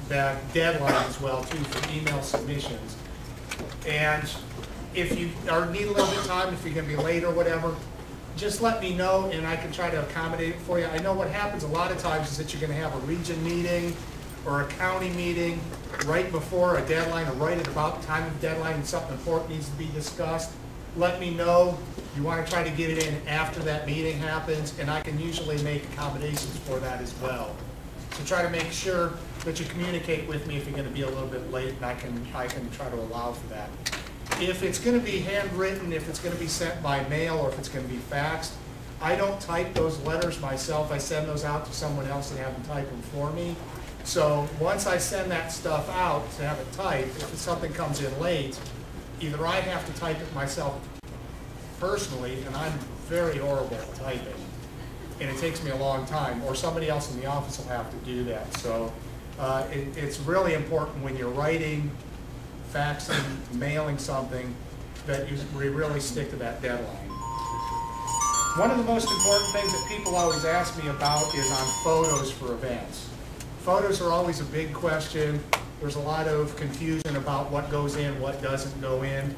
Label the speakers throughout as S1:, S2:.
S1: the deadline as well too for email submissions. And if you need a little bit of time, if you're going to be late or whatever, just let me know and I can try to accommodate it for you. I know what happens a lot of times is that you're going to have a region meeting or a county meeting right before a deadline or right at about the time of the deadline and something important needs to be discussed. Let me know. You want to try to get it in after that meeting happens, and I can usually make accommodations for that as well. So try to make sure that you communicate with me if you're going to be a little bit late, and I can try to allow for that. If it's going to be handwritten, if it's going to be sent by mail, or if it's going to be faxed, I don't type those letters myself. I send those out to someone else and have them type them for me. So once I send that stuff out to have it typed, if something comes in late, either I have to type it myself personally, and I'm very horrible at typing, and it takes me a long time, or somebody else in the office will have to do that. So it's really important when you're writing, faxing, mailing something, that you really stick to that deadline. One of the most important things that people always ask me about is on photos for events. Photos are always a big question. There's a lot of confusion about what goes in, what doesn't go in.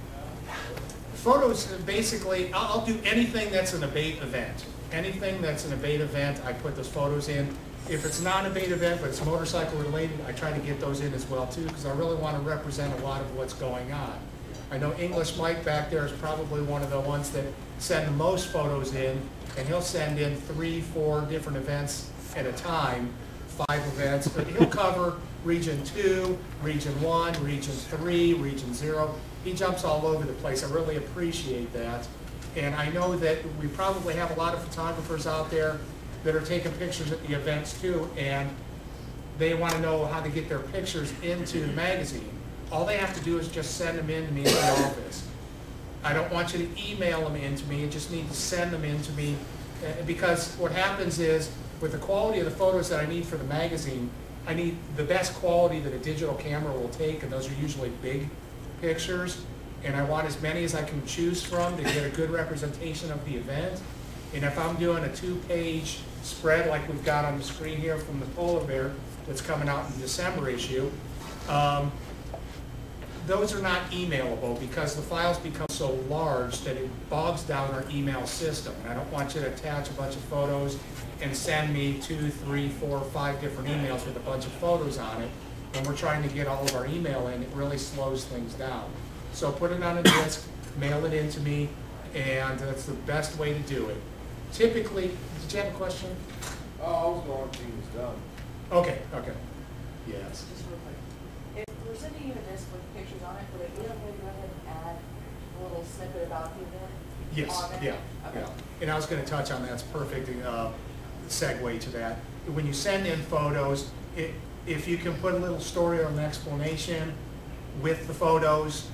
S1: Photos, basically, I'll do anything that's an ABATE event. Anything that's an ABATE event, I put those photos in. If it's not an ABATE event, but it's motorcycle related, I try to get those in as well too, because I really want to represent a lot of what's going on. I know English Mike back there is probably one of the ones that send the most photos in, and he'll send in 3, 4 different events at a time, 5 events, but he'll cover Region 2, Region 1, Region 3, Region 0. He jumps all over the place. I really appreciate that. And I know that we probably have a lot of photographers out there that are taking pictures at the events too, and they want to know how to get their pictures into the magazine. All they have to do is just send them in to me in the office. I don't want you to email them in to me. You just need to send them in to me, because what happens is, with the quality of the photos that I need for the magazine, I need the best quality that a digital camera will take, and those are usually big pictures, and I want as many as I can choose from to get a good representation of the event. And if I'm doing a 2-page spread like we've got on the screen here from the polar bear that's coming out in the December issue, those are not emailable because the files become so large that it bogs down our email system. And I don't want you to attach a bunch of photos and send me 2, 3, 4, 5 different emails with a bunch of photos on it. When we're trying to get all of our email in, it really slows things down. So put it on a disk, mail it in to me, and that's the best way to do it. Typically, did you have a question?
S2: Oh, I was going to see was done.
S1: Okay, okay. Yes.
S3: Just real quick. If we're sending you a disc with pictures on it, would it be okay to go ahead and add a little snippet about the event?
S1: Yes,
S3: on it?
S1: yeah,
S3: Okay.
S1: yeah. And I was going to touch on that. It's perfect segue to that. When you send in photos, if you can put a little story or an explanation with the photos,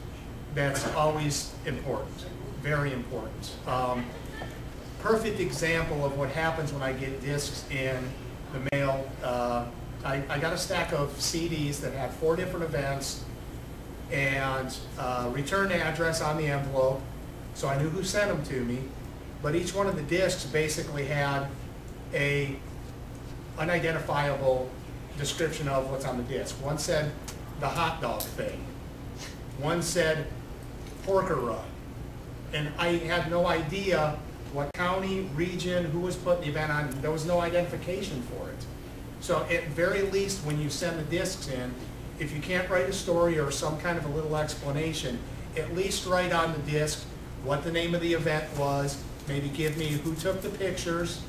S1: that's always important, very important. Perfect example of what happens when I get discs in the mail. I got a stack of CDs that had 4 different events and return address on the envelope, so I knew who sent them to me. But each one of the discs basically had a unidentifiable description of what's on the disc. One said the hot dog thing. One said porker run. And I had no idea what county, region, who was putting the event on. There was no identification for it. So at very least, when you send the discs in, if you can't write a story or some kind of a little explanation, at least write on the disc what the name of the event was, maybe give me who took the pictures.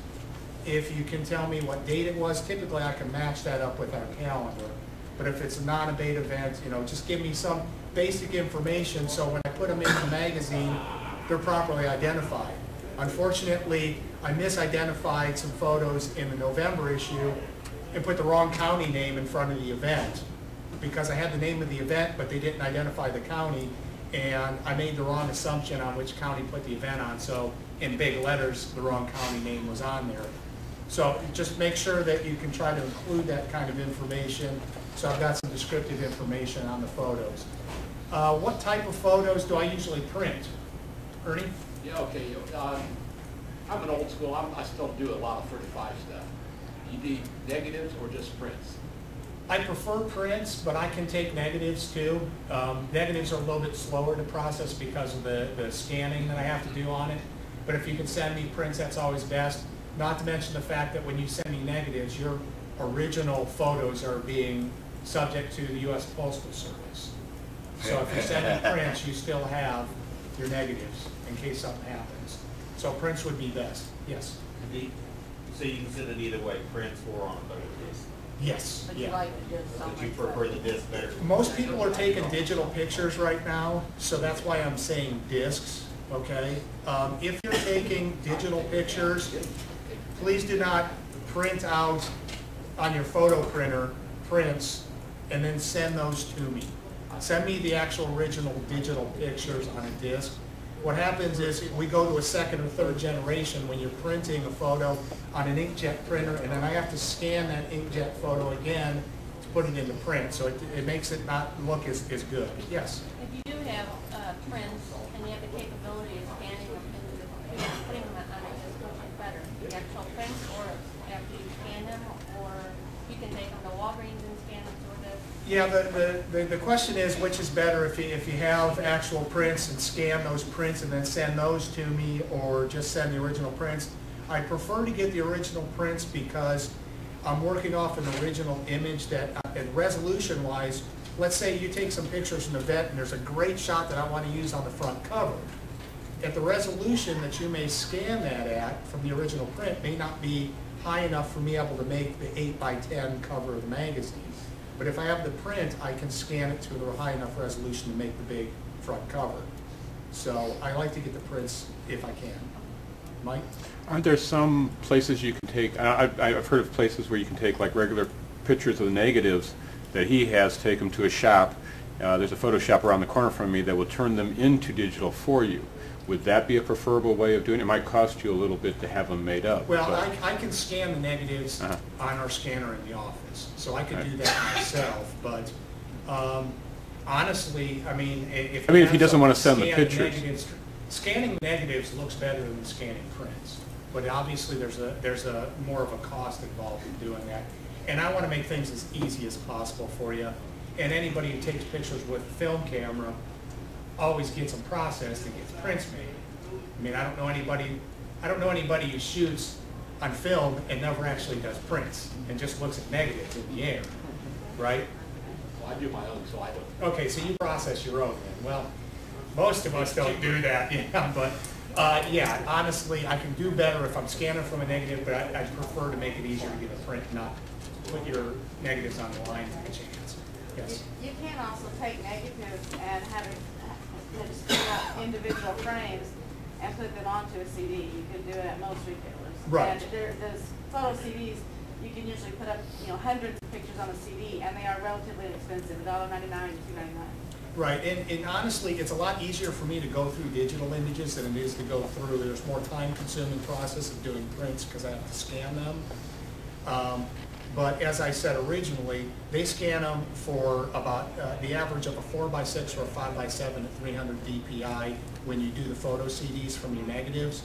S1: If you can tell me what date it was, typically I can match that up with our calendar. But if it's a non-ABATE event, just give me some basic information so when I put them in the magazine, they're properly identified. Unfortunately, I misidentified some photos in the November issue and put the wrong county name in front of the event because I had the name of the event, but they didn't identify the county, and I made the wrong assumption on which county put the event on, so in big letters, the wrong county name was on there. So just make sure that you can try to include that kind of information. So I've got some descriptive information on the photos. What type of photos do I usually print? Ernie?
S4: Yeah, okay. I'm an old school. I still do a lot of 35 stuff. You need negatives or just prints?
S1: I prefer prints, but I can take negatives too. Negatives are a little bit slower to process because of the scanning that I have to do on it. But if you can send me prints, that's always best. Not to mention the fact that when you send me negatives, your original photos are being subject to the U.S. Postal Service. So if you send me prints, you still have your negatives in case something happens. So prints would be best, yes.
S5: So you can send it either way, prints or on a photo disc?
S1: Yes,
S3: But you
S1: yeah.
S3: like the disc so
S5: Would you
S3: much
S5: prefer
S3: better.
S5: the disc better?
S1: Most people are taking digital pictures right now, so that's why I'm saying discs, okay? If you're taking digital pictures, please do not print out on your photo printer prints and then send those to me. Send me the actual original digital pictures on a disc. What happens is we go to a second or third generation when you're printing a photo on an inkjet printer, and then I have to scan that inkjet photo again to put it into print, so it makes it not look as good. Yes?
S6: If you do have prints and you have the capability of scanning them into the computer, putting them on a disc, which is better? The actual prints, or after you scan them, or you can take them to Walgreens and scan them to a disc?
S1: Yeah, the question is which is better, if you have actual prints and scan those prints and then send those to me, or just send the original prints. I prefer to get the original prints because I'm working off an original image that, and resolution-wise, let's say you take some pictures from the vet and there's a great shot that I want to use on the front cover. At the resolution that you may scan that at from the original print may not be high enough for me able to make the 8x10 cover of the magazine. But if I have the print, I can scan it to a high enough resolution to make the big front cover. So I like to get the prints if I can. Mike?
S7: Aren't there some places you can take, I've heard of places where you can take like regular pictures of the negatives that he has, take them to a shop. There's a photo shop around the corner from me that will turn them into digital for you. Would that be a preferable way of doing it? It might cost you a little bit to have them made up.
S1: Well,
S7: but
S1: I can scan the negatives on our scanner in the office, so I could do that myself. But honestly, I mean, if
S7: he doesn't want to send the
S1: scan
S7: pictures.
S1: negatives, scanning negatives looks better than scanning prints. But obviously, there's a more of a cost involved in doing that. And I want to make things as easy as possible for you. And anybody who takes pictures with a film camera always gets them processed and gets prints made. I mean, I don't know anybody who shoots on film and never actually does prints and just looks at negatives in the air, right?
S4: Well, I do my own, so I don't.
S1: Okay, so you process your own then. Well, most of us don't do that, yeah, but yeah, honestly, I can do better if I'm scanning from a negative, but I prefer to make it easier to get a print, not put your negatives on the line for a chance. Yes?
S8: You can also take negatives and have it, just put out individual frames and put them onto a CD. You can do it at most retailers.
S1: Right.
S8: And those photo CDs, you can usually put up, hundreds of pictures on a CD, and they are relatively inexpensive, $1.99 to $2.99.
S1: Right, and honestly, it's a lot easier for me to go through digital images than it is to go through. There's more time-consuming process of doing prints because I have to scan them. But as I said originally, they scan them for about the average of a 4x6 or a 5x7 at 300 dpi when you do the photo CDs from your negatives.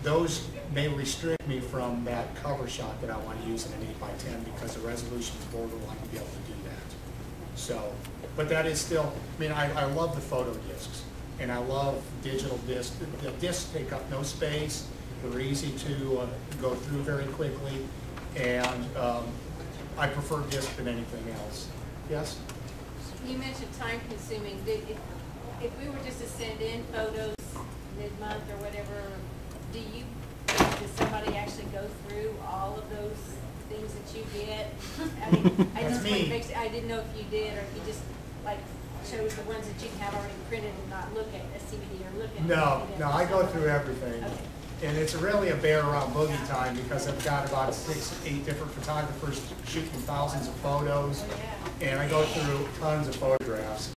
S1: Those may restrict me from that cover shot that I want to use in an 8x10 because the resolution is borderline to be able to do that. So, but that is still, I mean, I love the photo discs, and I love digital discs. The discs take up no space. They're easy to go through very quickly, and I prefer disc than anything else. Yes?
S6: You mentioned time consuming. If we were just to send in photos mid-month or whatever, does somebody actually go through all of those things that you get? I mean, I didn't know if you did, or if you just like chose the ones that you have already printed and not look at a CD or look at.
S1: No, I go through everything.
S6: Okay.
S1: And it's really a bear around boogie time because I've got about 6, 8 different photographers shooting thousands of photos, and I go through tons of photographs.